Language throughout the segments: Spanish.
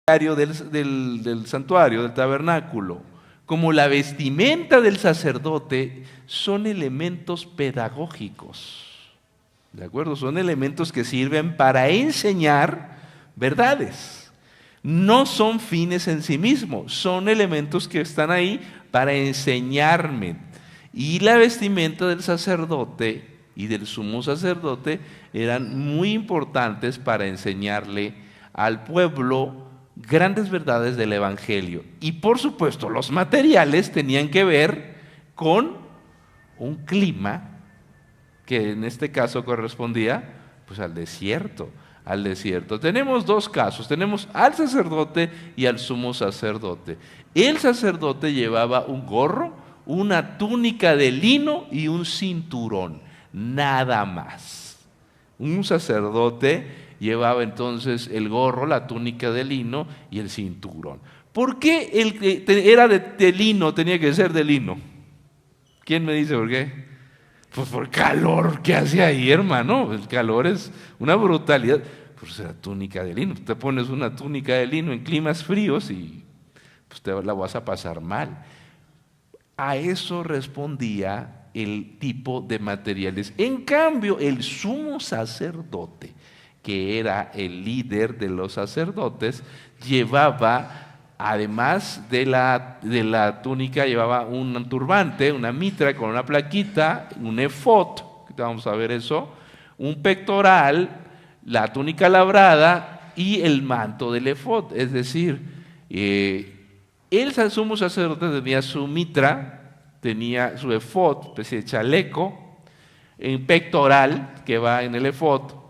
del santuario, del tabernáculo, como la vestimenta del sacerdote, son elementos pedagógicos. ¿De acuerdo? Son elementos que sirven para enseñar verdades. No son fines en sí mismos, son elementos que están ahí para enseñarme. Y la vestimenta del sacerdote y del sumo sacerdote eran muy importantes para enseñarle al pueblo grandes verdades del Evangelio. Y por supuesto, los materiales tenían que ver con un clima que en este caso correspondía pues al desierto. Tenemos dos casos, tenemos al sacerdote y al sumo sacerdote. El sacerdote llevaba un gorro, una túnica de lino y un cinturón, nada más. Un sacerdote llevaba entonces el gorro, la túnica de lino y el cinturón. ¿Por qué el que era de lino tenía que ser de lino? ¿Quién me dice por qué? Pues por el calor que hace ahí, hermano. El calor es una brutalidad. Pues la túnica de lino. Te pones una túnica de lino en climas fríos y pues te la vas a pasar mal. A eso respondía el tipo de materiales. En cambio, el sumo sacerdote, que era el líder de los sacerdotes, llevaba, además de la túnica, llevaba un turbante, una mitra con una plaquita, un efod, vamos a ver eso, un pectoral, la túnica labrada y el manto del efod. Es decir, el sumo sacerdote tenía su mitra, tenía su efod, especie de chaleco, en pectoral, que va en el efod,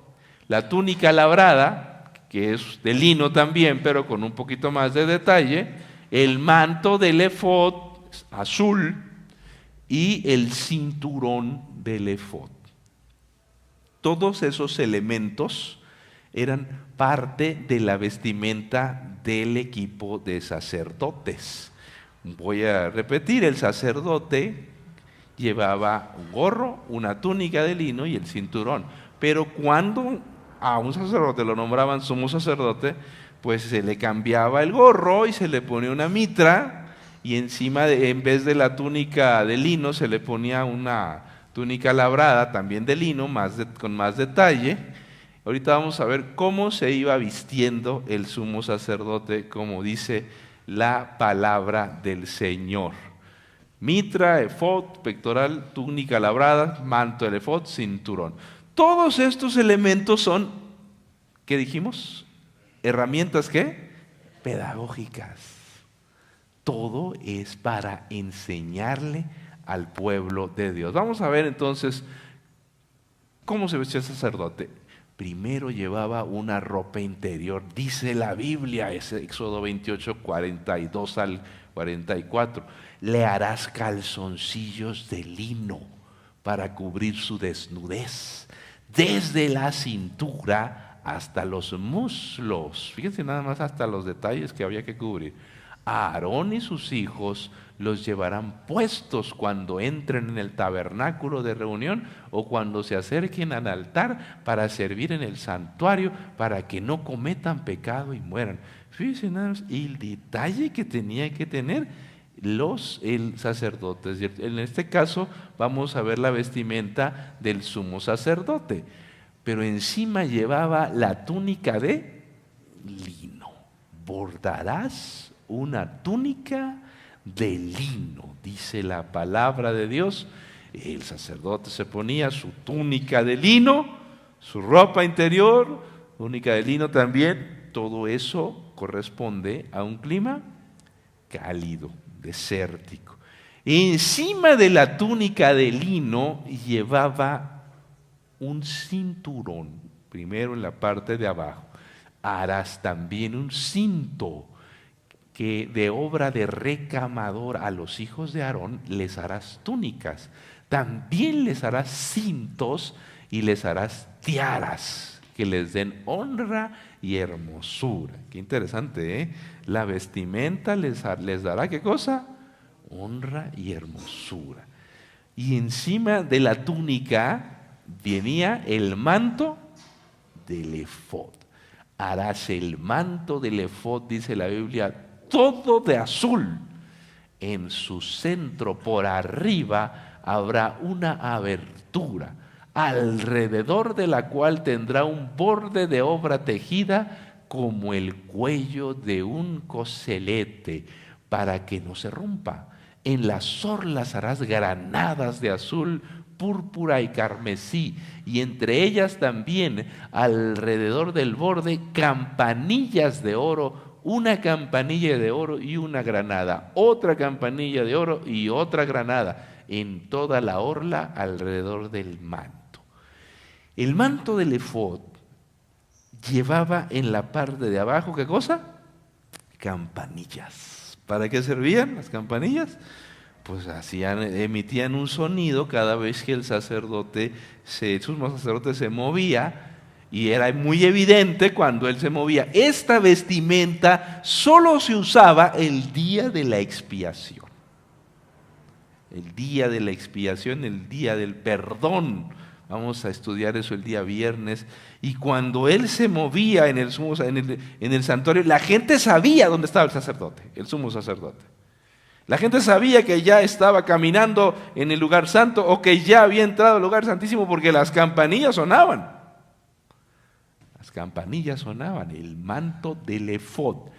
la túnica labrada, que es de lino también, pero con un poquito más de detalle, el manto del efod azul y el cinturón del efod. Todos esos elementos eran parte de la vestimenta del equipo de sacerdotes. Voy a repetir, el sacerdote llevaba un gorro, una túnica de lino y el cinturón. Pero cuando a un sacerdote lo nombraban sumo sacerdote, pues se le cambiaba el gorro y se le ponía una mitra, y encima, en vez de la túnica de lino, se le ponía una túnica labrada, también de lino, con más detalle. Ahorita vamos a ver cómo se iba vistiendo el sumo sacerdote, como dice la palabra del Señor. Mitra, efod, pectoral, túnica labrada, manto del efod, cinturón. Todos estos elementos son, ¿qué dijimos? Herramientas, ¿qué? Pedagógicas. Todo es para enseñarle al pueblo de Dios. Vamos a ver entonces cómo se vestía el sacerdote. Primero llevaba una ropa interior, dice la Biblia, es Éxodo 28, 42 al 44. Le harás calzoncillos de lino para cubrir su desnudez, desde la cintura hasta los muslos. Fíjense nada más hasta los detalles que había que cubrir. A Aarón y sus hijos los llevarán puestos cuando entren en el tabernáculo de reunión o cuando se acerquen al altar para servir en el santuario, para que no cometan pecado y mueran. Fíjense nada más el detalle que tenía que tener el sacerdote. En este caso vamos a ver la vestimenta del sumo sacerdote, pero encima llevaba la túnica de lino. Bordarás una túnica de lino, dice la palabra de Dios. El sacerdote se ponía su túnica de lino, su ropa interior, túnica de lino también. Todo eso corresponde a un clima cálido, desértico. Encima de la túnica de lino llevaba un cinturón, primero en la parte de abajo. Harás también un cinto que de obra de recamador. A los hijos de Aarón les harás túnicas, también les harás cintos y les harás tiaras que les den honra y hermosura. Qué interesante, ¿eh? La vestimenta les dará, ¿qué cosa? Honra y hermosura. Y encima de la túnica venía el manto del efod. Harás el manto del efod, dice la Biblia, todo de azul. En su centro, por arriba, habrá una abertura, alrededor de la cual tendrá un borde de obra tejida como el cuello de un coselete, para que no se rompa. En las orlas harás granadas de azul, púrpura y carmesí, y entre ellas también, alrededor del borde, campanillas de oro, una campanilla de oro y una granada, otra campanilla de oro y otra granada, en toda la orla alrededor del manto. El manto del efod llevaba en la parte de abajo, ¿qué cosa? Campanillas. ¿Para qué servían las campanillas? Pues emitían un sonido cada vez que el sacerdote, el sumo sacerdote se movía, y era muy evidente cuando él se movía. Esta vestimenta solo se usaba el día de la expiación. El día de la expiación, el día del perdón. Vamos a estudiar eso el día viernes. Y cuando él se movía en el santuario, la gente sabía dónde estaba el sacerdote, el sumo sacerdote. La gente sabía que ya estaba caminando en el lugar santo o que ya había entrado al lugar santísimo, porque las campanillas sonaban. Las campanillas sonaban, el manto del efod.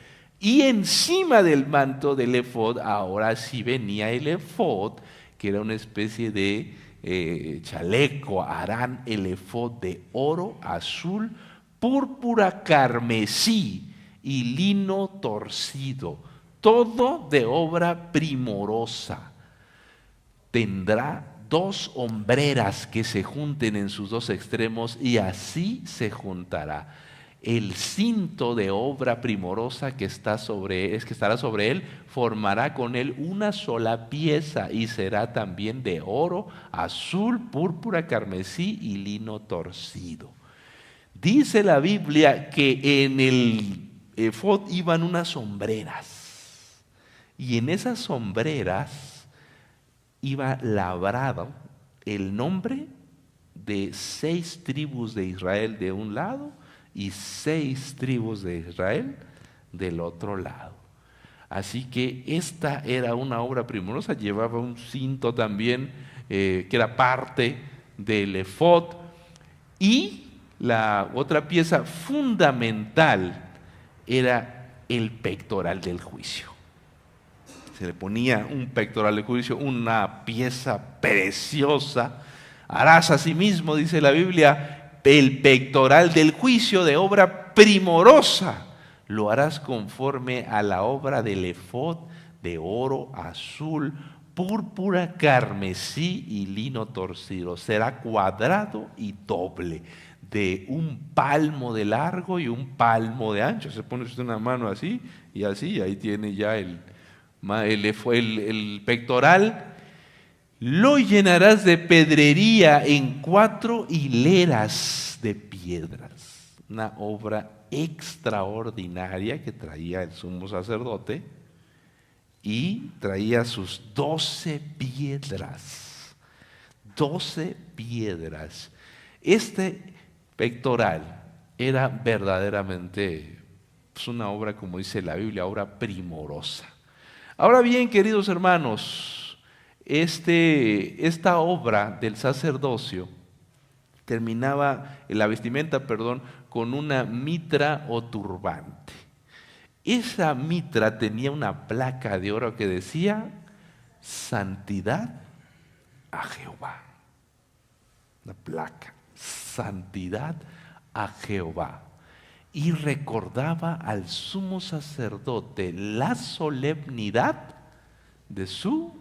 Y encima del manto del efod, ahora sí venía el efod, que era una especie de chaleco. Harán el efod de oro, azul, púrpura, carmesí y lino torcido, todo de obra primorosa. Tendrá 2 hombreras que se junten en sus 2 extremos, y así se juntará. El cinto de obra primorosa que estará sobre él, formará con él una sola pieza, y será también de oro, azul, púrpura, carmesí y lino torcido. Dice la Biblia que en el efod iban unas hombreras, y en esas sombreras iba labrado el nombre de 6 tribus de Israel de un lado y 6 tribus de Israel del otro lado. Así que esta era una obra primorosa. Llevaba un cinto también, que era parte del efod, y la otra pieza fundamental era el pectoral del juicio. Se le ponía un pectoral de juicio, una pieza preciosa. Harás asimismo, dice la Biblia, el pectoral del juicio de obra primorosa. Lo harás conforme a la obra del efod, de oro, azul, púrpura, carmesí y lino torcido. Será cuadrado y doble, de 1 palmo de largo y 1 palmo de ancho. Se pone usted una mano así, y ahí tiene ya el pectoral. Lo llenarás de pedrería en 4 hileras de piedras. Una obra extraordinaria que traía el sumo sacerdote, y traía sus 12 piedras. 12 piedras. Este pectoral era verdaderamente una obra, como dice la Biblia, obra primorosa. Ahora bien, queridos hermanos, esta obra del sacerdocio terminaba, la vestimenta, con una mitra o turbante. Esa mitra tenía una placa de oro que decía: santidad a Jehová. La placa, santidad a Jehová. Y recordaba al sumo sacerdote la solemnidad de su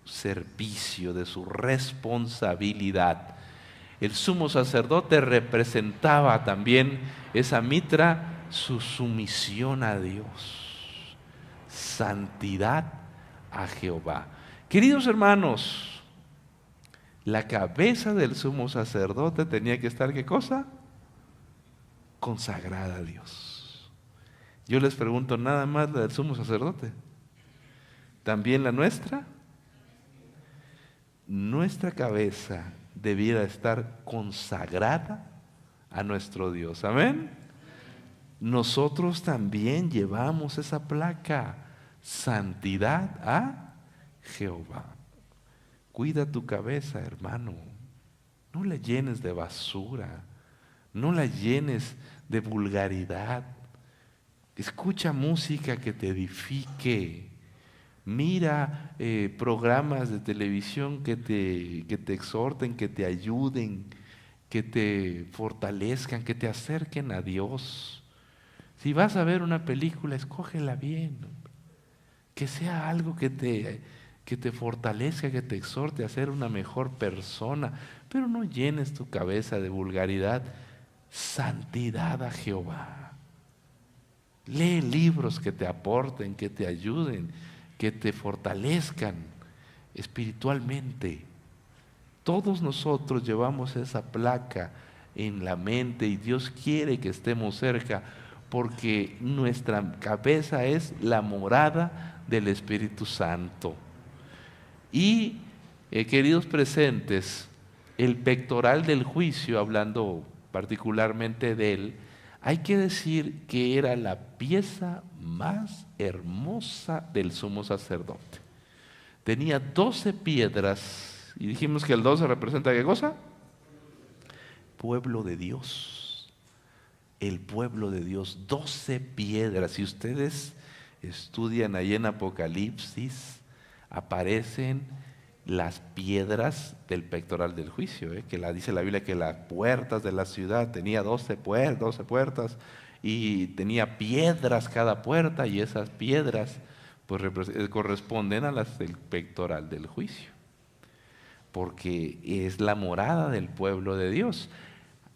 servicio, de su responsabilidad. El sumo sacerdote representaba también, esa mitra, su sumisión a Dios. Santidad a Jehová. Queridos hermanos, la cabeza del sumo sacerdote tenía que estar, ¿qué cosa? Consagrada a Dios. Yo les pregunto, nada más la del sumo sacerdote, ¿también la nuestra? Nuestra cabeza debiera estar consagrada a nuestro Dios. Amén. nosotros también llevamos esa placa, santidad a Jehová. Cuida tu cabeza, hermano. No la llenes de basura, no la llenes de vulgaridad. Escucha música que te edifique. Mira programas de televisión que te exhorten, que te ayuden, que te fortalezcan, que te acerquen a Dios. Si vas a ver una película, escógela bien. Que sea algo que te fortalezca, que te exhorte a ser una mejor persona. Pero no llenes tu cabeza de vulgaridad. Santidad a Jehová. Lee libros que te aporten, que te ayuden, que te fortalezcan espiritualmente. Todos nosotros llevamos esa placa en la mente y Dios quiere que estemos cerca porque nuestra cabeza es la morada del Espíritu Santo. Y, queridos presentes, el pectoral del juicio, hablando particularmente de él, hay que decir que era la pieza más hermosa del sumo sacerdote. Tenía 12 piedras, y dijimos que el 12 representa ¿qué cosa? Pueblo de Dios. El pueblo de Dios, 12 piedras. Si ustedes estudian ahí en Apocalipsis, aparecen las piedras del pectoral del juicio, que dice la Biblia que las puertas de la ciudad tenía 12 puertas y tenía piedras cada puerta, y esas piedras pues corresponden a las del pectoral del juicio, porque es la morada del pueblo de Dios.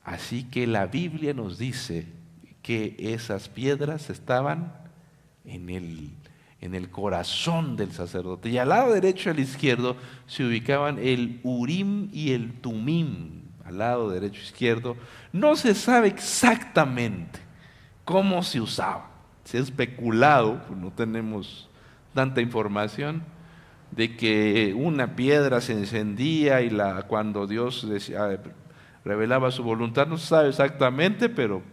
Así que la Biblia nos dice que esas piedras estaban en el corazón del sacerdote, y al lado derecho y al izquierdo se ubicaban el Urim y el Tumim. Al lado derecho e izquierdo no se sabe exactamente cómo se usaba. Se ha especulado, pues no tenemos tanta información, de que una piedra se encendía y cuando Dios revelaba su voluntad. No se sabe exactamente, pero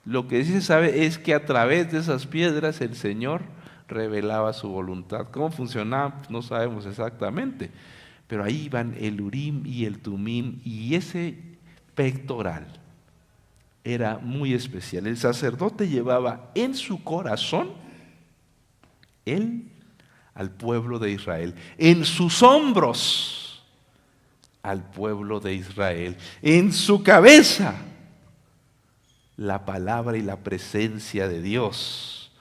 lo que sí se sabe es que a través de esas piedras el Señor revelaba su voluntad. ¿Cómo funcionaba? No sabemos exactamente, pero ahí van el Urim y el Tumim, y ese pectoral era muy especial. El sacerdote llevaba en su corazón él al pueblo de Israel, en sus hombros al pueblo de Israel, en su cabeza la palabra y la presencia de Dios.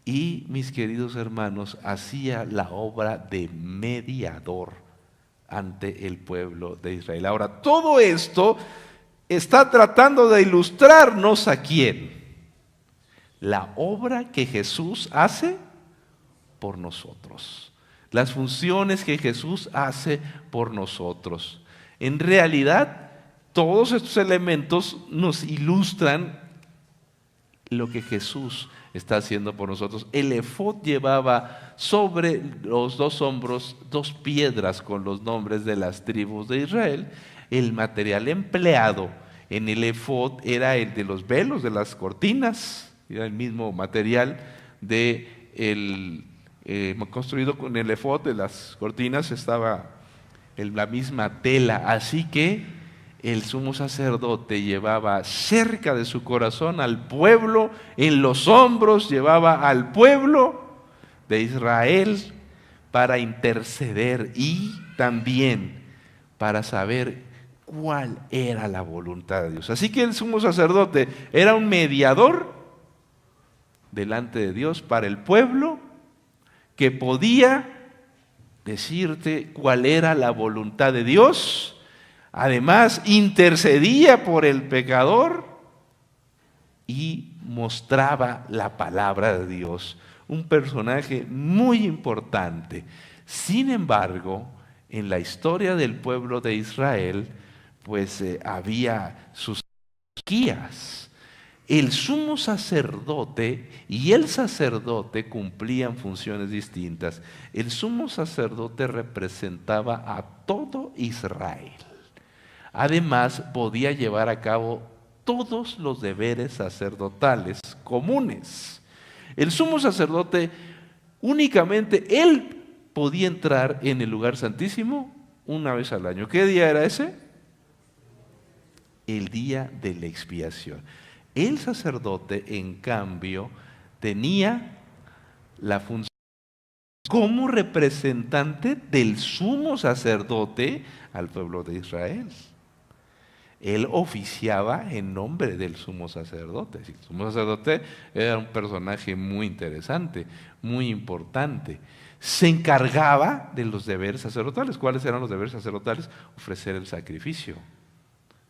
Y, mis queridos hermanos, hacía la obra de mediador ante el pueblo de Israel. Ahora, todo esto está tratando de ilustrarnos ¿a quién? La obra que Jesús hace por nosotros. Las funciones que Jesús hace por nosotros. En realidad, todos estos elementos nos ilustran lo que Jesús está haciendo por nosotros. El efod llevaba sobre los 2 hombros 2 piedras con los nombres de las tribus de Israel. El material empleado en el efod era el de los velos, de las cortinas, era el mismo material construido con el efod de las cortinas, estaba en la misma tela. Así que el sumo sacerdote llevaba cerca de su corazón al pueblo, en los hombros llevaba al pueblo de Israel para interceder y también para saber cuál era la voluntad de Dios. Así que el sumo sacerdote era un mediador delante de Dios para el pueblo, que podía decirte cuál era la voluntad de Dios. Además, intercedía por el pecador y mostraba la palabra de Dios. Un personaje muy importante. Sin embargo, en la historia del pueblo de Israel, pues había sus jerarquías. El sumo sacerdote y el sacerdote cumplían funciones distintas. El sumo sacerdote representaba a todo Israel. Además, podía llevar a cabo todos los deberes sacerdotales comunes. El sumo sacerdote únicamente él podía entrar en el lugar santísimo una vez al año. ¿Qué día era ese? El día de la expiación. El sacerdote, en cambio, tenía la función como representante del sumo sacerdote al pueblo de Israel. Él oficiaba en nombre del sumo sacerdote. El sumo sacerdote era un personaje muy interesante, muy importante. Se encargaba de los deberes sacerdotales. ¿Cuáles eran los deberes sacerdotales? Ofrecer el sacrificio.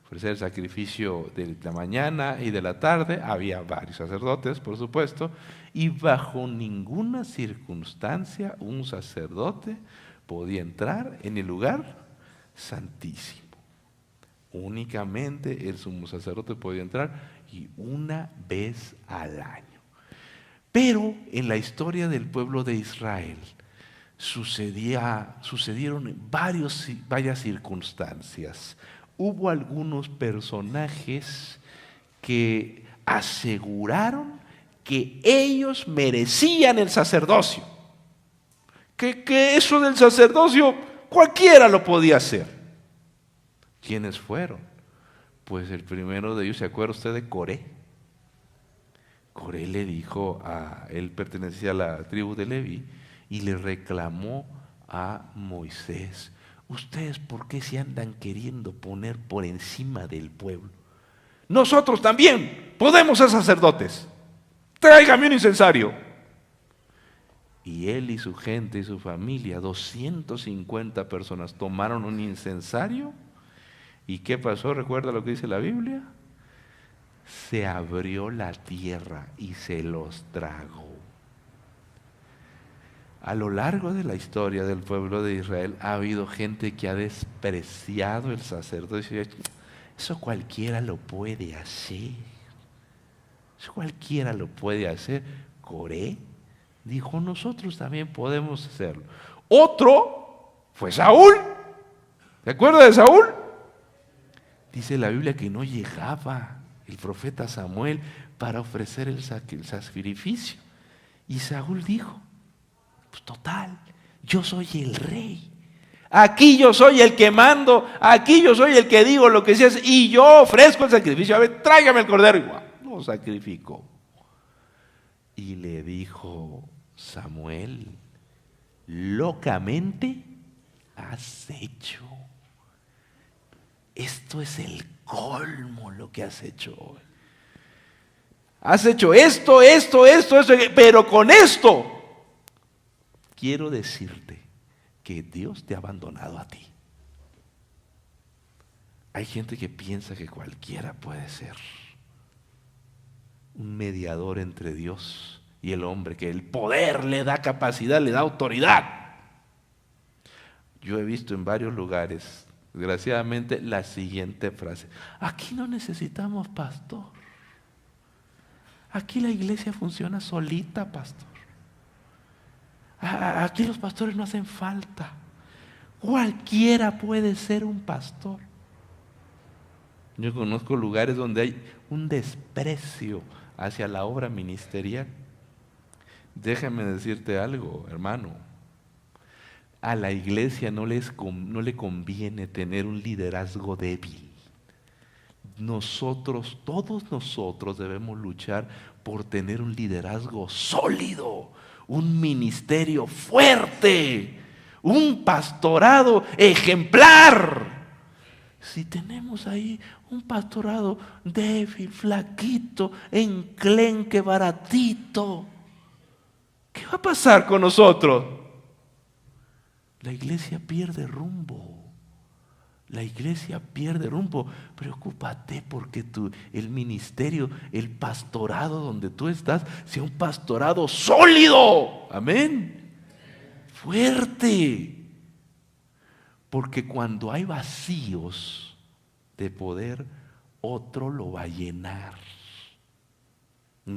Ofrecer el sacrificio de la mañana y de la tarde. Había varios sacerdotes, por supuesto, y bajo ninguna circunstancia un sacerdote podía entrar en el lugar santísimo. Únicamente el sumo sacerdote podía entrar y una vez al año. Pero en la historia del pueblo de Israel sucedieron varias circunstancias. Hubo algunos personajes que aseguraron que ellos merecían el sacerdocio. Que eso del sacerdocio cualquiera lo podía hacer. ¿Quiénes fueron? Pues el primero de ellos, ¿se acuerda usted de Coré? Coré le dijo él pertenecía a la tribu de Leví y le reclamó a Moisés: ¿ustedes por qué se andan queriendo poner por encima del pueblo? Nosotros también podemos ser sacerdotes. Tráigame un incensario. Y él y su gente y su familia, 250 personas, tomaron un incensario. ¿Y qué pasó? ¿Recuerda lo que dice la Biblia? Se abrió la tierra y se los tragó. A lo largo de la historia del pueblo de Israel ha habido gente que ha despreciado el sacerdocio. Eso cualquiera lo puede hacer. Eso cualquiera lo puede hacer. Coré dijo: nosotros también podemos hacerlo. Otro fue Saúl. ¿Se acuerda de Saúl? Dice la Biblia que no llegaba el profeta Samuel para ofrecer el sacrificio. Y Saúl dijo: pues total, yo soy el rey. Aquí yo soy el que mando, aquí yo soy el que digo lo que se hace y yo ofrezco el sacrificio. A ver, tráigame el cordero. Igual, lo sacrificó. Y le dijo Samuel: locamente has hecho. Esto es el colmo lo que has hecho hoy. Has hecho esto, pero con esto quiero decirte que Dios te ha abandonado a ti. Hay gente que piensa que cualquiera puede ser un mediador entre Dios y el hombre, que el poder le da capacidad, le da autoridad. Yo he visto en varios lugares, desgraciadamente, la siguiente frase: aquí no necesitamos pastor. Aquí la iglesia funciona solita, pastor. Aquí los pastores no hacen falta. Cualquiera puede ser un pastor. Yo conozco lugares donde hay un desprecio hacia la obra ministerial. Déjame decirte algo, hermano. A la iglesia no le conviene tener un liderazgo débil. Todos nosotros debemos luchar por tener un liderazgo sólido, un ministerio fuerte, un pastorado ejemplar. Si tenemos ahí un pastorado débil, flaquito, enclenque, baratito, ¿qué va a pasar con nosotros? La iglesia pierde rumbo. La iglesia pierde rumbo. Preocúpate porque el ministerio, el pastorado donde tú estás, sea un pastorado sólido. Amén. Fuerte. Porque cuando hay vacíos de poder, otro lo va a llenar.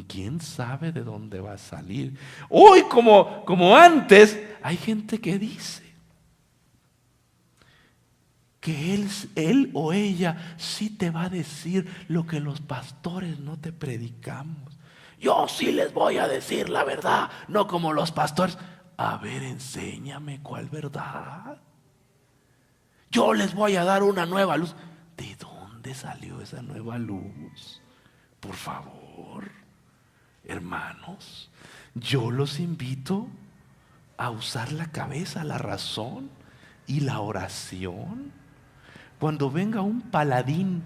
¿Quién sabe de dónde va a salir? Hoy, como antes, hay gente que dice que él o ella sí te va a decir lo que los pastores no te predicamos. Yo sí les voy a decir la verdad, no como los pastores. A ver, enséñame cuál verdad. Yo les voy a dar una nueva luz. ¿De dónde salió esa nueva luz? Por favor, hermanos, yo los invito a usar la cabeza, la razón y la oración. Cuando venga un paladín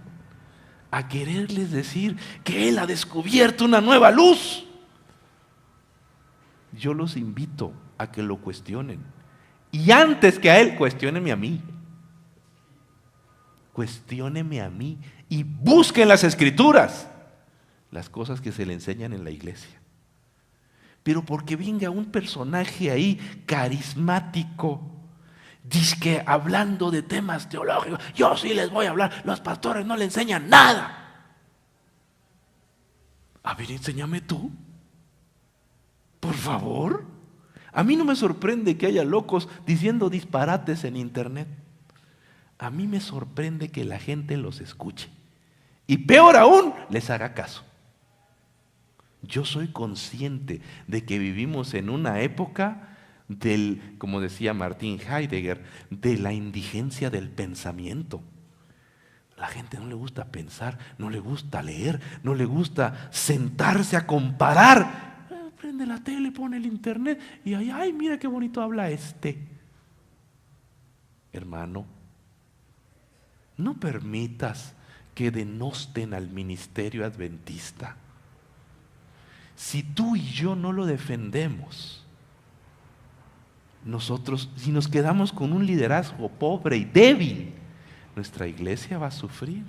a quererles decir que él ha descubierto una nueva luz, yo los invito a que lo cuestionen. Y antes que a él, cuestiónenme a mí. Cuestiónenme a mí y busquen las escrituras, las cosas que se le enseñan en la iglesia. Pero porque venga un personaje ahí carismático, dizque hablando de temas teológicos, yo sí les voy a hablar, los pastores no le enseñan nada. A ver, enséñame tú, por favor. A mí no me sorprende que haya locos diciendo disparates en internet. A mí me sorprende que la gente los escuche y peor aún, les haga caso. Yo soy consciente de que vivimos en una época del, como decía Martin Heidegger, de la indigencia del pensamiento. La gente no le gusta pensar, no le gusta leer, no le gusta sentarse a comparar. Prende la tele, pone el internet y ay, mira qué bonito habla este. Hermano, no permitas que denosten al ministerio adventista. Si tú y yo no lo defendemos, nosotros, si nos quedamos con un liderazgo pobre y débil, nuestra iglesia va a sufrir.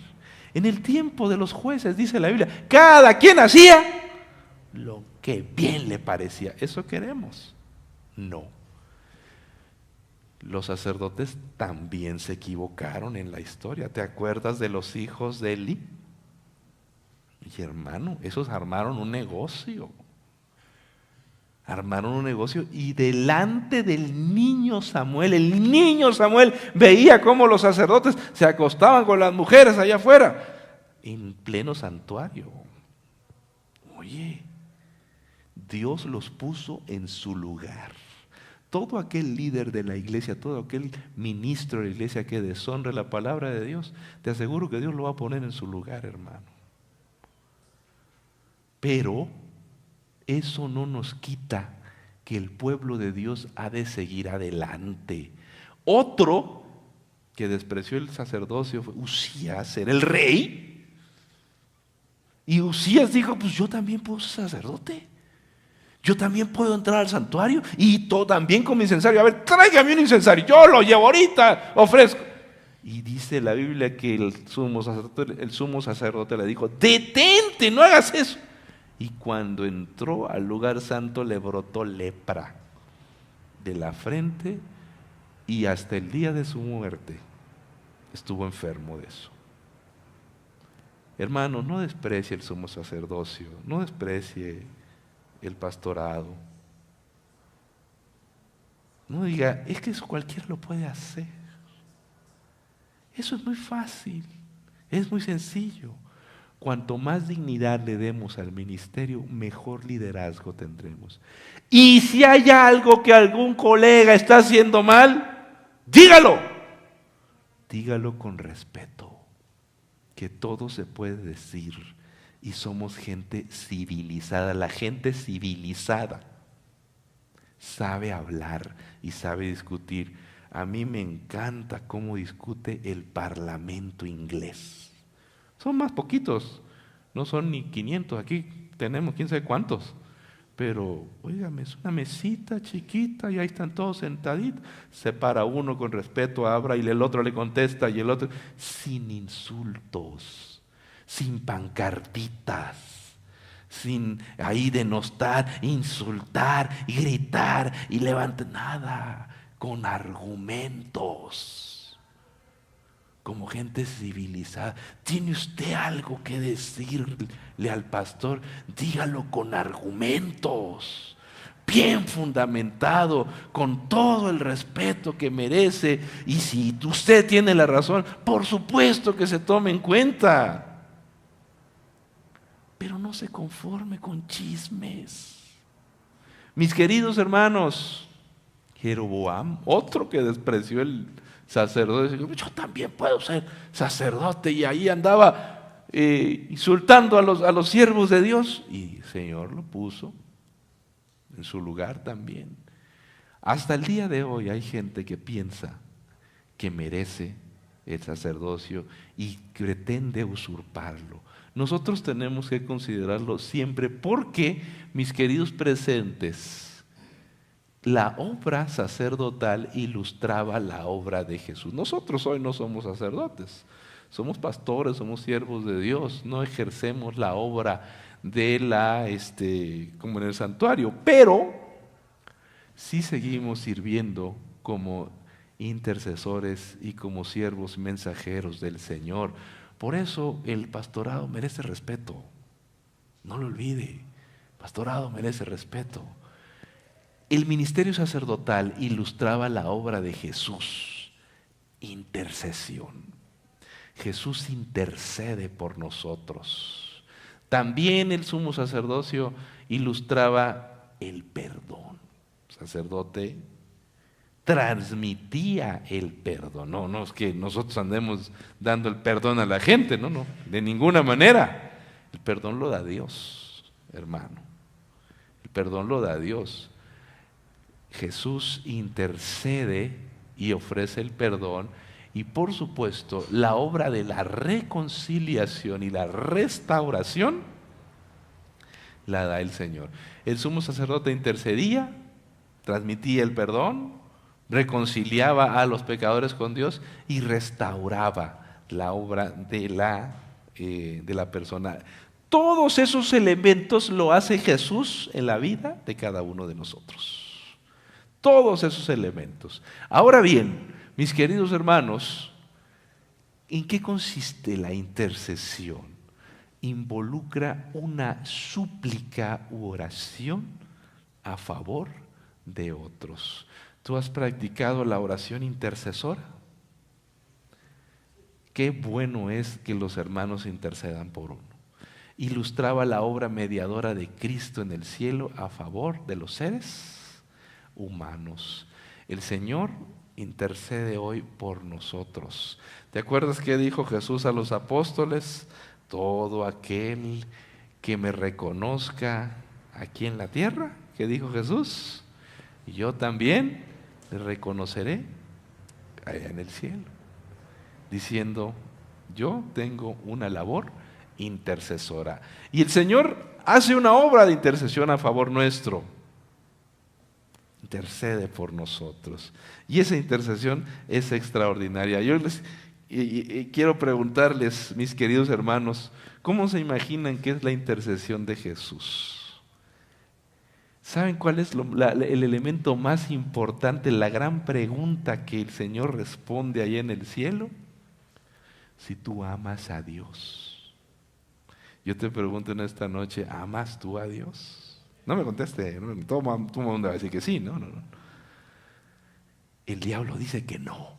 En el tiempo de los jueces, dice la Biblia, cada quien hacía lo que bien le parecía. ¿Eso queremos? No. Los sacerdotes también se equivocaron en la historia. ¿Te acuerdas de los hijos de Eli? Y hermano, esos armaron un negocio. Armaron un negocio y delante del niño Samuel, el niño Samuel veía cómo los sacerdotes se acostaban con las mujeres allá afuera, en pleno santuario. Oye, Dios los puso en su lugar. Todo aquel líder de la iglesia, todo aquel ministro de la iglesia que deshonre la palabra de Dios, te aseguro que Dios lo va a poner en su lugar, hermano. Pero eso no nos quita que el pueblo de Dios ha de seguir adelante. Otro que despreció el sacerdocio fue Usías, era el rey. Y Usías dijo, pues yo también puedo ser sacerdote. Yo también puedo entrar al santuario y todo también con mi incensario. A ver, tráigame un incensario, yo lo llevo ahorita, ofrezco. Y dice la Biblia que el sumo sacerdote le dijo, detente, no hagas eso. Y cuando entró al lugar santo le brotó lepra de la frente y hasta el día de su muerte estuvo enfermo de eso. Hermano, no desprecie el sumo sacerdocio, no desprecie el pastorado. No diga, es que eso cualquiera lo puede hacer. Eso es muy fácil, es muy sencillo. Cuanto más dignidad le demos al ministerio, mejor liderazgo tendremos. Y si hay algo que algún colega está haciendo mal, dígalo. Dígalo con respeto, que todo se puede decir y somos gente civilizada. La gente civilizada sabe hablar y sabe discutir. A mí me encanta cómo discute el Parlamento inglés. Son más poquitos, no son ni 500, aquí tenemos quién sabe cuántos. Pero, óigame, es una mesita chiquita y ahí están todos sentaditos. Se para uno con respeto, habla y el otro le contesta y el otro, sin insultos, sin pancartitas, sin ahí denostar, insultar y gritar y levantar, nada, con argumentos. Como gente civilizada, ¿tiene usted algo que decirle al pastor? Dígalo con argumentos. bien fundamentado, con todo el respeto que merece, y si usted tiene la razón, por supuesto que se tome en cuenta. Pero no se conforme con chismes. Mis queridos hermanos, Jeroboam, otro que despreció el sacerdote, dijo, yo también puedo ser sacerdote, y ahí andaba insultando a los siervos de Dios, y el Señor lo puso en su lugar también. Hasta el día de hoy hay gente que piensa que merece el sacerdocio y pretende usurparlo. Nosotros tenemos que considerarlo siempre porque, mis queridos presentes, la obra sacerdotal ilustraba la obra de Jesús. Nosotros hoy no somos sacerdotes, somos pastores, somos siervos de Dios, no ejercemos la obra de como en el santuario, pero sí seguimos sirviendo como intercesores y como siervos mensajeros del Señor. Por eso el pastorado merece respeto. No lo olvide, el pastorado merece respeto. El ministerio sacerdotal ilustraba la obra de Jesús, intercesión. Jesús intercede por nosotros. También el sumo sacerdocio ilustraba el perdón. El sacerdote transmitía el perdón. No es que nosotros andemos dando el perdón a la gente, no, de ninguna manera. El perdón lo da Dios, hermano. El perdón lo da Dios. Jesús intercede y ofrece el perdón, y por supuesto la obra de la reconciliación y la restauración la da el Señor. El sumo sacerdote intercedía, transmitía el perdón, reconciliaba a los pecadores con Dios y restauraba la obra de la persona. Todos esos elementos lo hace Jesús en la vida de cada uno de nosotros. Todos esos elementos. Ahora bien, mis queridos hermanos, ¿en qué consiste la intercesión? Involucra una súplica u oración a favor de otros. ¿Tú has practicado la oración intercesora? Qué bueno es que los hermanos intercedan por uno. Ilustraba la obra mediadora de Cristo en el cielo a favor de los seres humanos. El Señor intercede hoy por nosotros. ¿Te acuerdas qué dijo Jesús a los apóstoles? Todo aquel que me reconozca aquí en la tierra, ¿qué dijo Jesús? Y yo también le reconoceré allá en el cielo, diciendo, yo tengo una labor intercesora. Y el Señor hace una obra de intercesión a favor nuestro. Intercede por nosotros. Y esa intercesión es extraordinaria. Yo quiero preguntarles, mis queridos hermanos, ¿cómo se imaginan que es la intercesión de Jesús? ¿Saben cuál es el elemento más importante, la gran pregunta que el Señor responde allá en el cielo? Si tú amas a Dios. Yo te pregunto en esta noche, ¿amas tú a Dios? No me conteste, ¿no? Todo el mundo va a decir que sí, no. El diablo dice que no.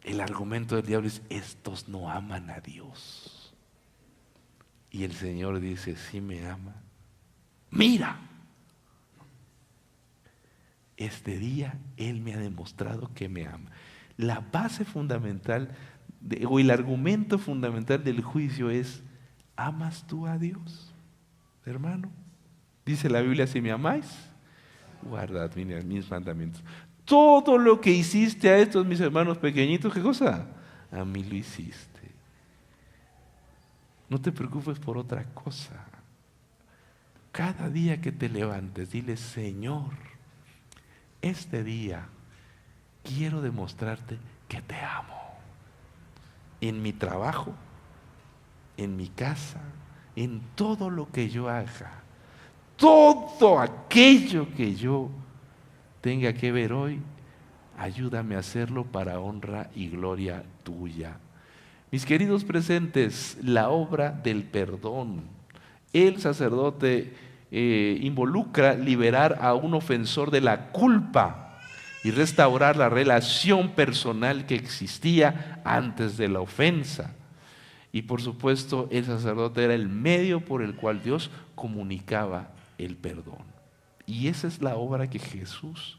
El argumento del diablo es, estos no aman a Dios. Y el Señor dice, sí me ama. Mira, este día Él me ha demostrado que me ama. La base fundamental, o el argumento fundamental del juicio es, ¿amas tú a Dios, hermano? Dice la Biblia, si me amáis, guardad mis mandamientos. Todo lo que hiciste a estos mis hermanos pequeñitos, ¿qué cosa? A mí lo hiciste. No te preocupes por otra cosa. Cada día que te levantes, dile, Señor, este día quiero demostrarte que te amo. En mi trabajo, en mi casa, en todo lo que yo haga. Todo aquello que yo tenga que ver hoy, ayúdame a hacerlo para honra y gloria tuya. Mis queridos presentes, la obra del perdón. El sacerdote involucra liberar a un ofensor de la culpa y restaurar la relación personal que existía antes de la ofensa. Y por supuesto, el sacerdote era el medio por el cual Dios comunicaba el perdón. Y esa es la obra que Jesús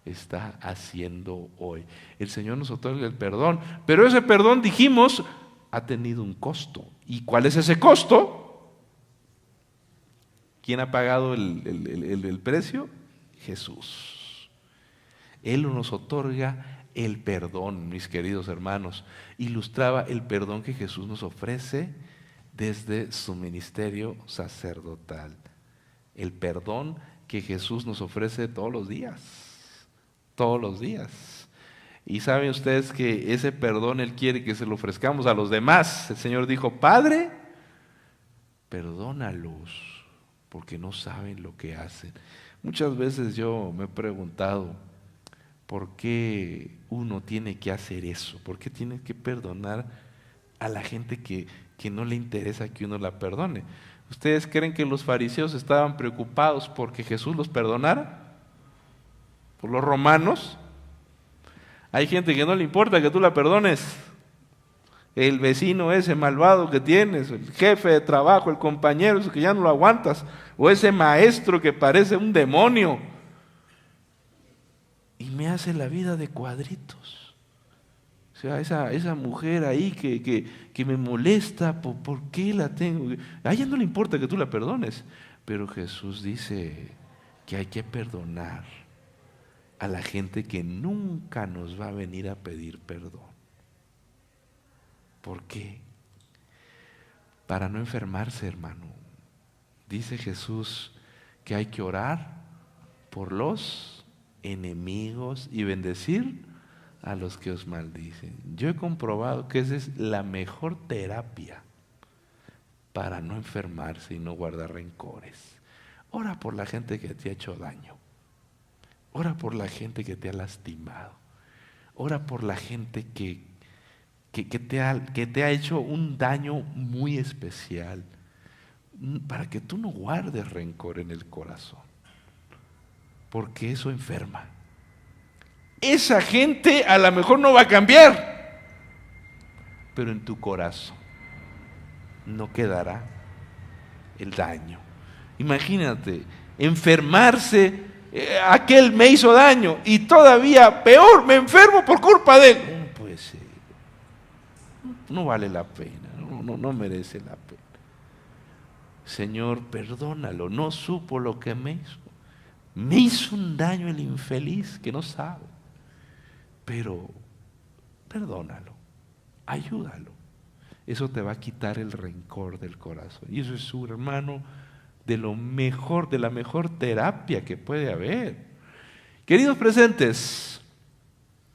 está haciendo hoy. El Señor nos otorga el perdón, pero ese perdón, dijimos, ha tenido un costo. ¿Y cuál es ese costo? ¿Quién ha pagado el precio? Jesús. Él nos otorga el perdón, mis queridos hermanos. Ilustraba el perdón que Jesús nos ofrece desde su ministerio sacerdotal. El perdón que Jesús nos ofrece todos los días. Todos los días. Y saben ustedes que ese perdón Él quiere que se lo ofrezcamos a los demás. El Señor dijo: Padre, perdónalos, porque no saben lo que hacen. Muchas veces yo me he preguntado, ¿por qué uno tiene que hacer eso? ¿Por qué tiene que perdonar a la gente que no le interesa que uno la perdone? ¿Ustedes creen que los fariseos estaban preocupados porque Jesús los perdonara? ¿Por los romanos? Hay gente que no le importa que tú la perdones. El vecino ese malvado que tienes, el jefe de trabajo, el compañero ese que ya no lo aguantas, o ese maestro que parece un demonio y me hace la vida de cuadritos. O sea, esa mujer ahí que me molesta, ¿por qué la tengo? A ella no le importa que tú la perdones, pero Jesús dice que hay que perdonar a la gente que nunca nos va a venir a pedir perdón. ¿Por qué? Para no enfermarse, hermano. Dice Jesús que hay que orar por los enemigos y bendecir a los que os maldicen. Yo he comprobado que esa es la mejor terapia para no enfermarse y no guardar rencores. Ora por la gente que te ha hecho daño. Ora por la gente que te ha lastimado. Ora por la gente que te ha hecho un daño muy especial, para que tú no guardes rencor en el corazón, porque eso enferma. Esa gente a lo mejor no va a cambiar, pero en tu corazón no quedará el daño. Imagínate, enfermarse, aquel me hizo daño y todavía peor, me enfermo por culpa de él. No puede ser, no vale la pena, no merece la pena. Señor, perdónalo, no supo lo que me hizo. Me hizo un daño el infeliz que no sabe. Pero perdónalo, ayúdalo. Eso te va a quitar el rencor del corazón. Y eso es, su hermano, de lo mejor, de la mejor terapia que puede haber. Queridos presentes,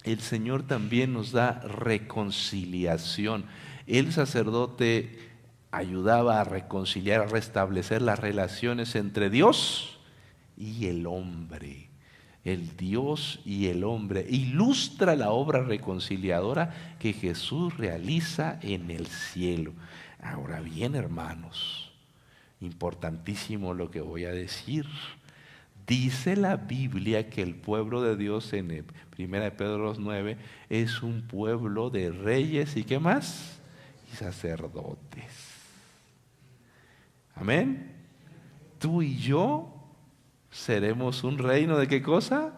el Señor también nos da reconciliación. El sacerdote ayudaba a reconciliar, a restablecer las relaciones entre Dios y el hombre. El Dios y el hombre. Ilustra la obra reconciliadora que Jesús realiza en el cielo. Ahora bien, hermanos, importantísimo lo que voy a decir. Dice la Biblia que el pueblo de Dios en 1 Pedro 2:9 es un pueblo de reyes y ¿qué más? Y sacerdotes. Amén. Tú y yo seremos un reino ¿de qué cosa?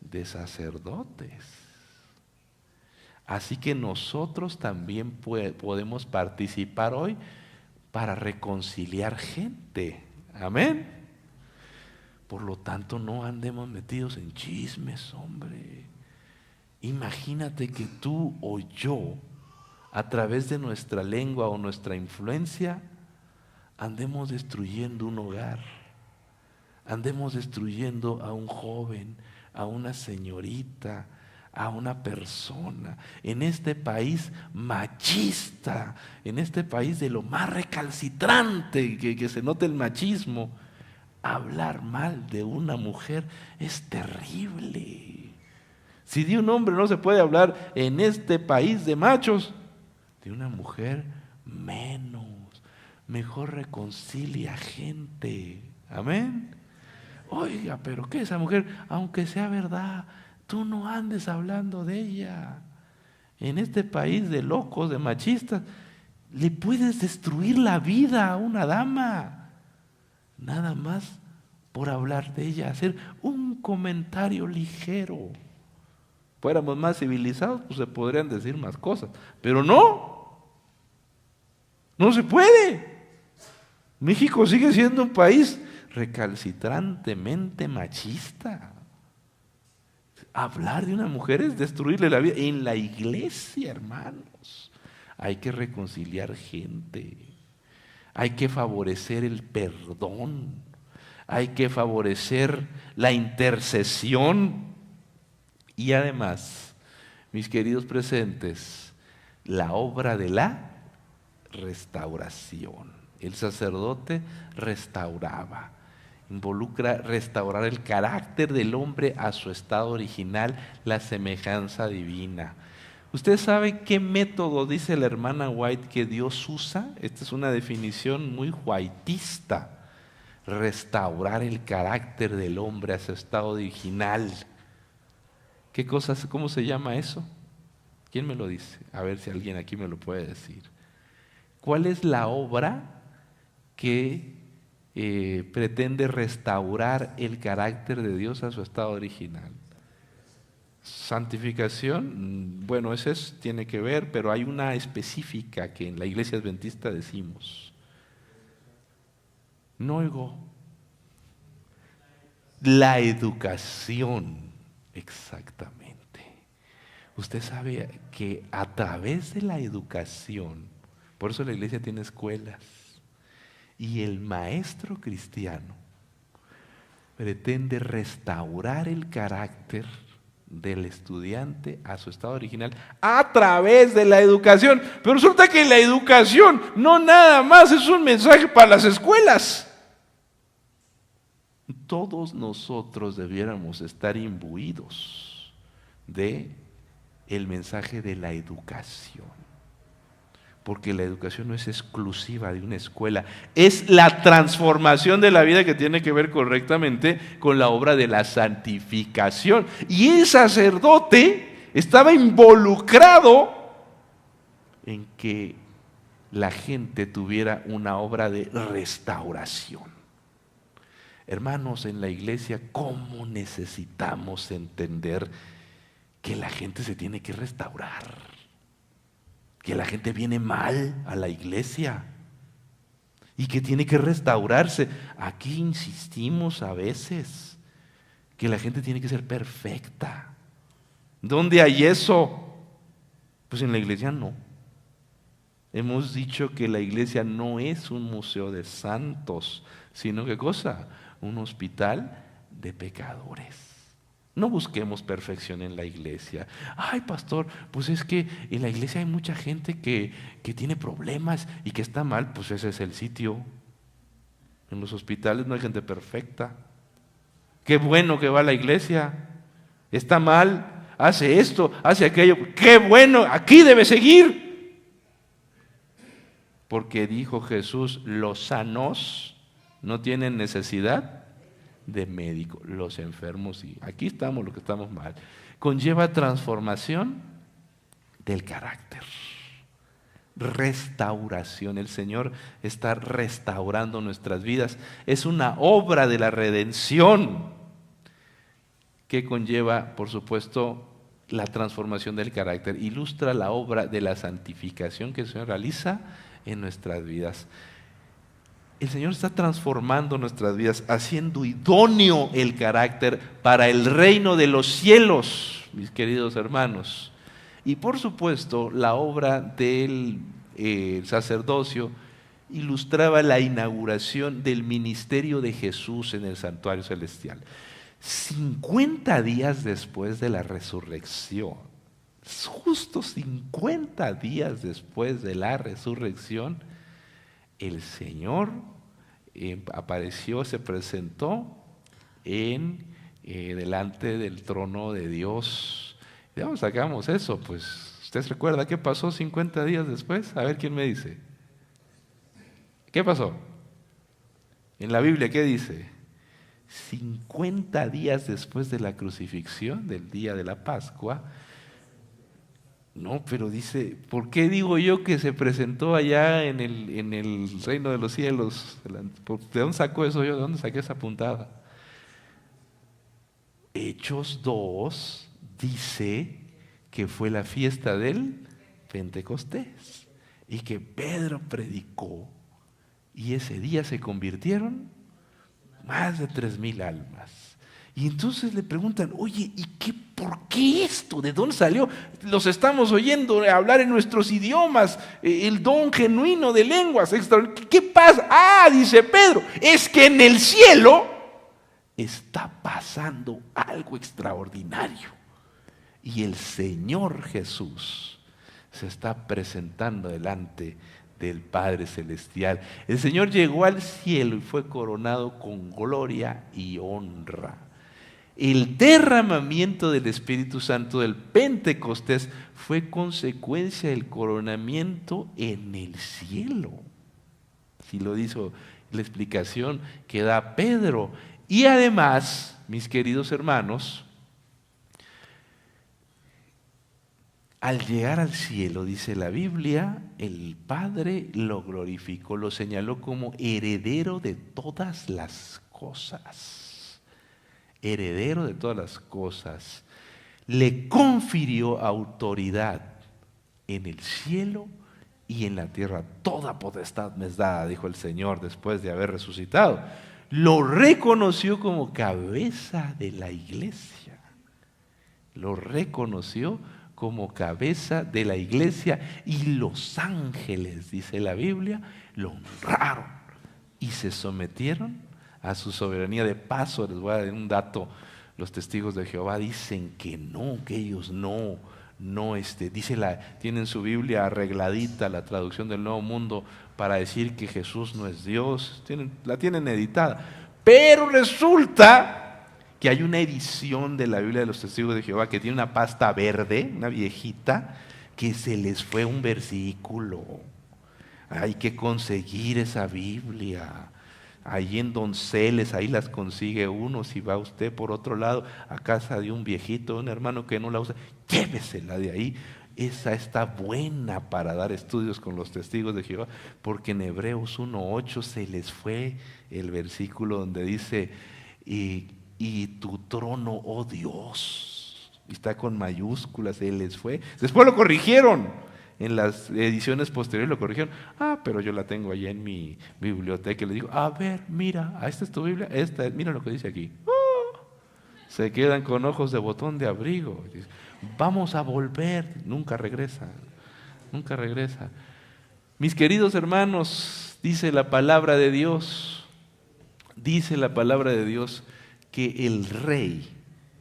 De sacerdotes. Así que nosotros también podemos participar hoy para reconciliar gente. Amén. Por lo tanto, no andemos metidos en chismes, hombre. Imagínate que tú o yo, a través de nuestra lengua o nuestra influencia, andemos destruyendo un hogar, andemos destruyendo a un joven, a una señorita, a una persona, en este país machista, en este país de lo más recalcitrante, que se note el machismo. Hablar mal de una mujer es terrible. Si de un hombre no se puede hablar en este país de machos, de una mujer menos. Mejor reconcilia gente. Amén. Oiga, pero ¿qué esa mujer? Aunque sea verdad, tú no andes hablando de ella. En este país de locos, de machistas, le puedes destruir la vida a una dama. Nada más por hablar de ella, hacer un comentario ligero. Fuéramos más civilizados, pues se podrían decir más cosas. Pero no se puede. México sigue siendo un país recalcitrantemente machista. Hablar de una mujer es destruirle la vida. En la iglesia, hermanos, hay que reconciliar gente. Hay que favorecer el perdón. Hay que favorecer la intercesión. Y además, mis queridos presentes, la obra de la restauración. El sacerdote restauraba. Involucra restaurar el carácter del hombre a su estado original, la semejanza divina. ¿Usted sabe qué método dice la hermana White que Dios usa? Esta es una definición muy whiteista. Restaurar el carácter del hombre a su estado original. ¿Qué cosas, cómo se llama eso? ¿Quién me lo dice? A ver si alguien aquí me lo puede decir. ¿Cuál es la obra que pretende restaurar el carácter de Dios a su estado original? Santificación, bueno, tiene que ver, pero hay una específica que en la iglesia adventista decimos. No oigo. La educación, exactamente. Usted sabe que a través de la educación, por eso la iglesia tiene escuelas, y el maestro cristiano pretende restaurar el carácter del estudiante a su estado original a través de la educación. Pero resulta que la educación no nada más es un mensaje para las escuelas. Todos nosotros debiéramos estar imbuidos de el mensaje de la educación. Porque la educación no es exclusiva de una escuela, es la transformación de la vida que tiene que ver correctamente con la obra de la santificación. Y el sacerdote estaba involucrado en que la gente tuviera una obra de restauración. Hermanos, en la iglesia, ¿cómo necesitamos entender que la gente se tiene que restaurar? Que la gente viene mal a la iglesia y que tiene que restaurarse. Aquí insistimos a veces que la gente tiene que ser perfecta. ¿Dónde hay eso? Pues en la iglesia no. Hemos dicho que la iglesia no es un museo de santos, sino ¿qué cosa? Un hospital de pecadores. No busquemos perfección en la iglesia. Ay, pastor, pues es que en la iglesia hay mucha gente que tiene problemas y que está mal. Pues ese es el sitio. En los hospitales no hay gente perfecta. Qué bueno que va a la iglesia. Está mal, hace esto, hace aquello. Qué bueno, aquí debe seguir. Porque dijo Jesús, los sanos no tienen necesidad de médico, los enfermos sí. Aquí estamos los que estamos mal. Conlleva transformación del carácter, restauración. El Señor está restaurando nuestras vidas. Es una obra de la redención que conlleva, por supuesto, la transformación del carácter. Ilustra la obra de la santificación que el Señor realiza en nuestras vidas. El Señor está transformando nuestras vidas, haciendo idóneo el carácter para el reino de los cielos, mis queridos hermanos. Y por supuesto, la obra del sacerdocio ilustraba la inauguración del ministerio de Jesús en el santuario celestial. 50 días después de la resurrección, justo 50 días después de la resurrección, el Señor apareció, se presentó delante del trono de Dios. ¿De dónde sacamos eso? Pues, ¿usted se recuerda qué pasó 50 días después? A ver quién me dice. ¿Qué pasó? En la Biblia, ¿qué dice? 50 días después de la crucifixión, del día de la Pascua. No, pero dice, ¿por qué digo yo que se presentó allá en el reino de los cielos? ¿De dónde sacó eso yo? ¿De dónde saqué esa puntada? Hechos 2 dice que fue la fiesta del Pentecostés y que Pedro predicó y ese día se convirtieron más de 3,000 almas. Y entonces le preguntan, oye, ¿por qué esto? ¿De dónde salió? Los estamos oyendo hablar en nuestros idiomas, el don genuino de lenguas. ¿Qué pasa? Dice Pedro, es que en el cielo está pasando algo extraordinario. Y el Señor Jesús se está presentando delante del Padre Celestial. El Señor llegó al cielo y fue coronado con gloria y honra. El derramamiento del Espíritu Santo del Pentecostés fue consecuencia del coronamiento en el cielo. Así lo dijo la explicación que da Pedro. Y además, mis queridos hermanos, al llegar al cielo, dice la Biblia, el Padre lo glorificó, lo señaló como heredero de todas las cosas. Heredero de todas las cosas. Le confirió autoridad en el cielo y en la tierra. Toda potestad me es dada, dijo el Señor después de haber resucitado. Lo reconoció como cabeza de la iglesia. Lo reconoció como cabeza de la iglesia y los ángeles, dice la Biblia, lo honraron y se sometieron a su soberanía. De paso, les voy a dar un dato, los testigos de Jehová dicen que no, que ellos no, tienen su Biblia arregladita, la traducción del Nuevo Mundo, para decir que Jesús no es Dios, la tienen editada, pero resulta que hay una edición de la Biblia de los Testigos de Jehová que tiene una pasta verde, una viejita, que se les fue un versículo. Hay que conseguir esa Biblia. Ahí en Donceles, ahí las consigue uno. Si va usted por otro lado a casa de un viejito, un hermano que no la usa, llévesela de ahí. Esa está buena para dar estudios con los testigos de Jehová, porque en Hebreos 1:8 se les fue el versículo donde dice, y tu trono, oh Dios, está con mayúsculas, se les fue. Después lo corrigieron, en las ediciones posteriores lo corrigieron. Pero yo la tengo allá en mi biblioteca y le digo, a ver, mira, esta es tu Biblia, mira lo que dice aquí. Se quedan con ojos de botón de abrigo. Vamos a volver, nunca regresa. Mis queridos hermanos, dice la palabra de Dios, que el Rey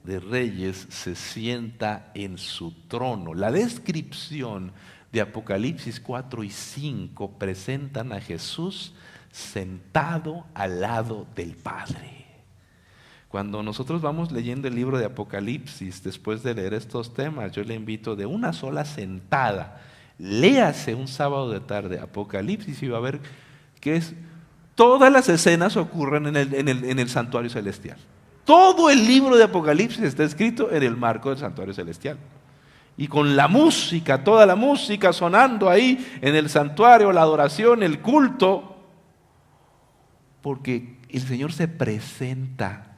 de Reyes se sienta en su trono. La descripción de Apocalipsis 4 y 5 presentan a Jesús sentado al lado del Padre. Cuando nosotros vamos leyendo el libro de Apocalipsis, después de leer estos temas, yo le invito de una sola sentada, léase un sábado de tarde Apocalipsis y va a ver que todas las escenas ocurren en el santuario celestial. Todo el libro de Apocalipsis está escrito en el marco del santuario celestial. Y con la música, toda la música sonando ahí en el santuario, la adoración, el culto, porque el Señor se presenta,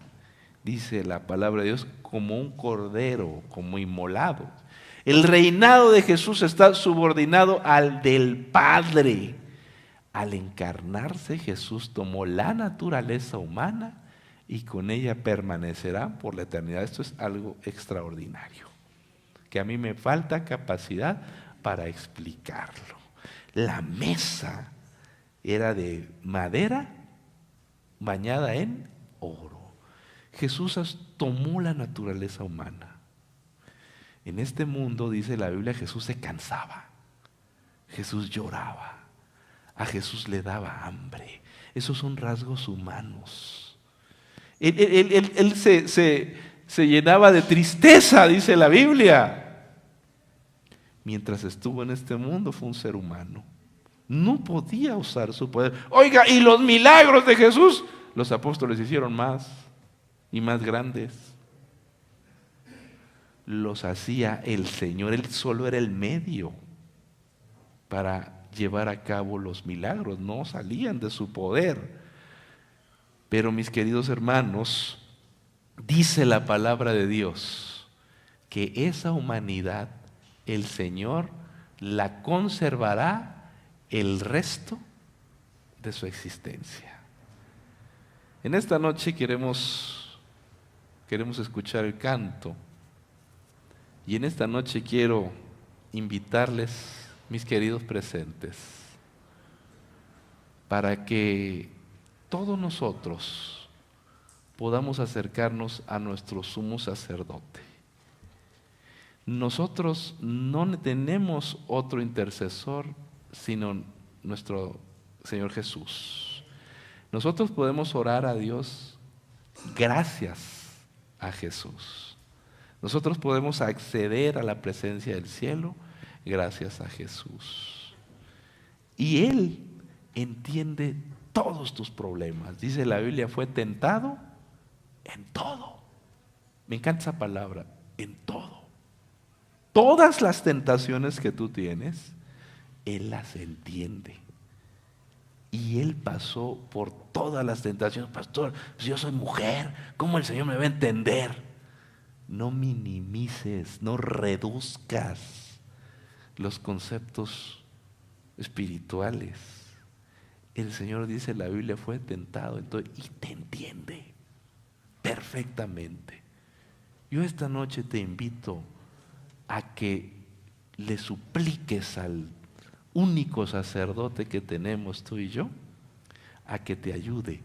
dice la palabra de Dios, como un cordero, como inmolado. El reinado de Jesús está subordinado al del Padre. Al encarnarse, Jesús tomó la naturaleza humana y con ella permanecerá por la eternidad. Esto es algo extraordinario, que a mí me falta capacidad para explicarlo. La mesa era de madera bañada en oro. Jesús tomó la naturaleza humana. En este mundo, dice la Biblia, Jesús se cansaba, Jesús lloraba, a Jesús le daba hambre. Esos son rasgos humanos. Él se llenaba de tristeza, dice la Biblia. Mientras estuvo en este mundo fue un ser humano. No podía usar su poder. Oiga, y los milagros de Jesús, los apóstoles hicieron más y más grandes. Los hacía el Señor, Él solo era el medio para llevar a cabo los milagros, no salían de su poder. Pero mis queridos hermanos, dice la palabra de Dios que esa humanidad el Señor la conservará el resto de su existencia. En esta noche queremos escuchar el canto, y en esta noche quiero invitarles, mis queridos presentes, para que todos nosotros podamos acercarnos a nuestro sumo sacerdote. Nosotros no tenemos otro intercesor sino nuestro Señor Jesús. Nosotros podemos orar a Dios gracias a Jesús. Nosotros podemos acceder a la presencia del cielo gracias a Jesús. Y Él entiende todos tus problemas. Dice la Biblia, fue tentado en todo. Me encanta esa palabra, en todo. Todas las tentaciones que tú tienes, Él las entiende. Y Él pasó por todas las tentaciones. Pastor, pues yo soy mujer, ¿cómo el Señor me va a entender? No minimices, no reduzcas los conceptos espirituales. El Señor dice, la Biblia fue tentado entonces, y te entiende perfectamente. Yo esta noche te invito a que le supliques al único sacerdote que tenemos tú y yo, a que te ayude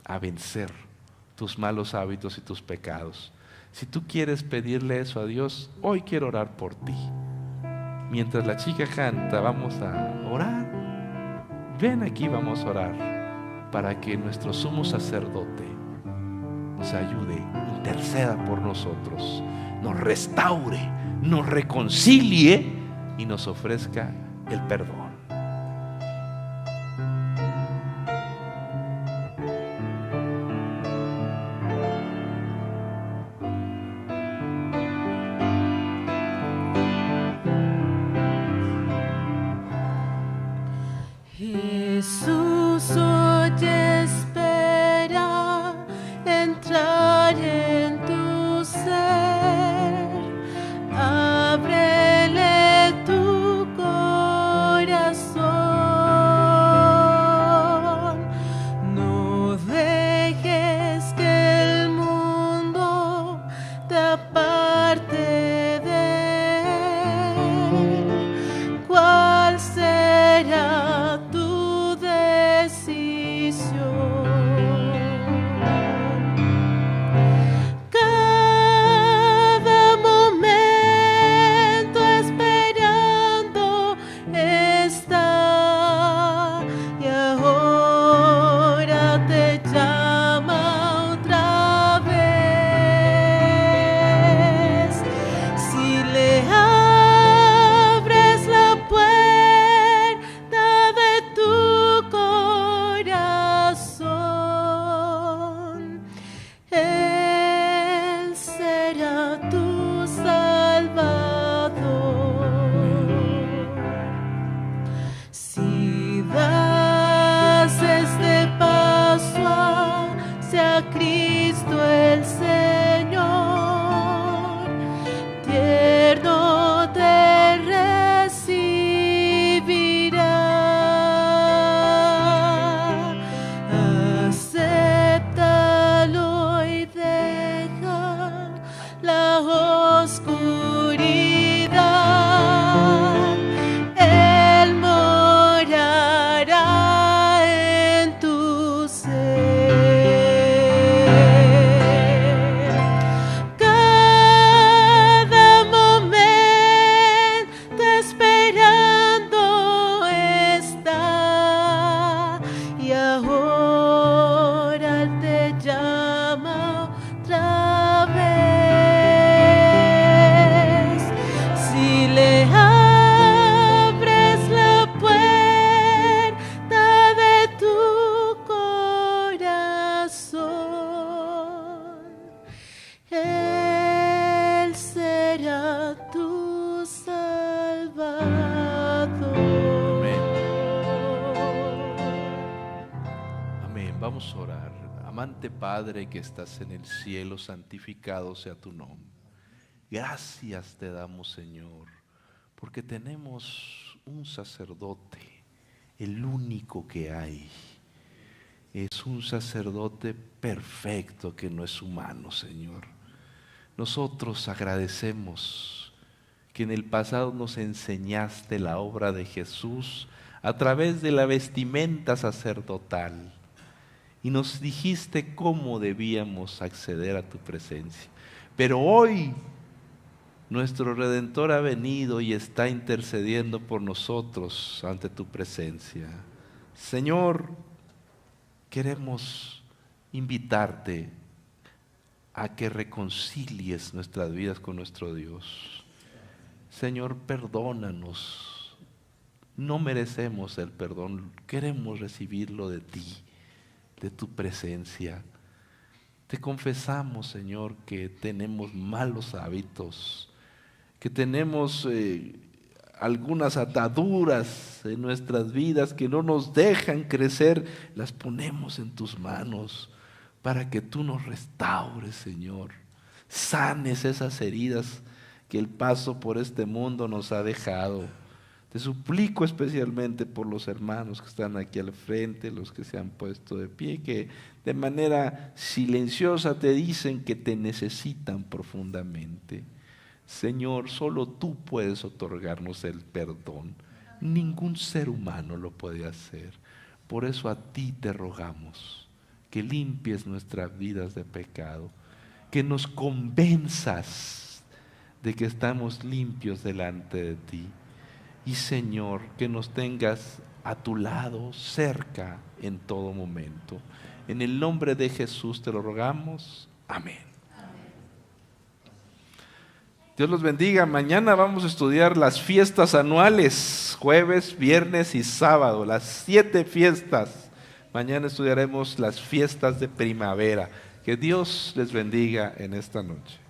a vencer tus malos hábitos y tus pecados. Si tú quieres pedirle eso a Dios, hoy quiero orar por ti. Mientras la chica canta, vamos a orar. Ven aquí, vamos a orar para que nuestro sumo sacerdote nos ayude, interceda por nosotros, nos restaure, nos reconcilie y nos ofrezca el perdón. Jesús hoy espera entrar en tu ser. Ábrele tu corazón. No dejes que el mundo te aparte de él. ¿Cuál será tu decisión? Cada momento esperando está, y ahora te llama otra vez. Si le abres la puerta de tu corazón, Él será tu Salvador. Si das este paso hacia Cristo el Señor, tierno te recibirá. Acéptalo y deja la oscuridad. Él morará Vamos a orar. Amante Padre que estás en el cielo, santificado sea tu nombre. Gracias te damos, Señor, porque tenemos un sacerdote, el único que hay. Es un sacerdote perfecto que no es humano, Señor. Nosotros agradecemos que en el pasado nos enseñaste la obra de Jesús a través de la vestimenta sacerdotal y nos dijiste cómo debíamos acceder a tu presencia. Pero hoy nuestro Redentor ha venido y está intercediendo por nosotros ante tu presencia. Señor, queremos invitarte a que reconcilies nuestras vidas con nuestro Dios. Señor, perdónanos. No merecemos el perdón, queremos recibirlo de ti, de tu presencia. Te confesamos, Señor, que tenemos malos hábitos, que tenemos algunas ataduras en nuestras vidas que no nos dejan crecer. Las ponemos en tus manos para que tú nos restaures, Señor. Sanes esas heridas que el paso por este mundo nos ha dejado. Te suplico especialmente por los hermanos que están aquí al frente, los que se han puesto de pie, que de manera silenciosa te dicen que te necesitan profundamente. Señor, solo tú puedes otorgarnos el perdón. Ningún ser humano lo puede hacer. Por eso a ti te rogamos que limpies nuestras vidas de pecado, que nos convenzas de que estamos limpios delante de ti. Y Señor, que nos tengas a tu lado, cerca en todo momento. En el nombre de Jesús te lo rogamos. Amén. Dios los bendiga. Mañana vamos a estudiar las fiestas anuales, jueves, viernes y sábado, las 7 fiestas. Mañana estudiaremos las fiestas de primavera. Que Dios les bendiga en esta noche.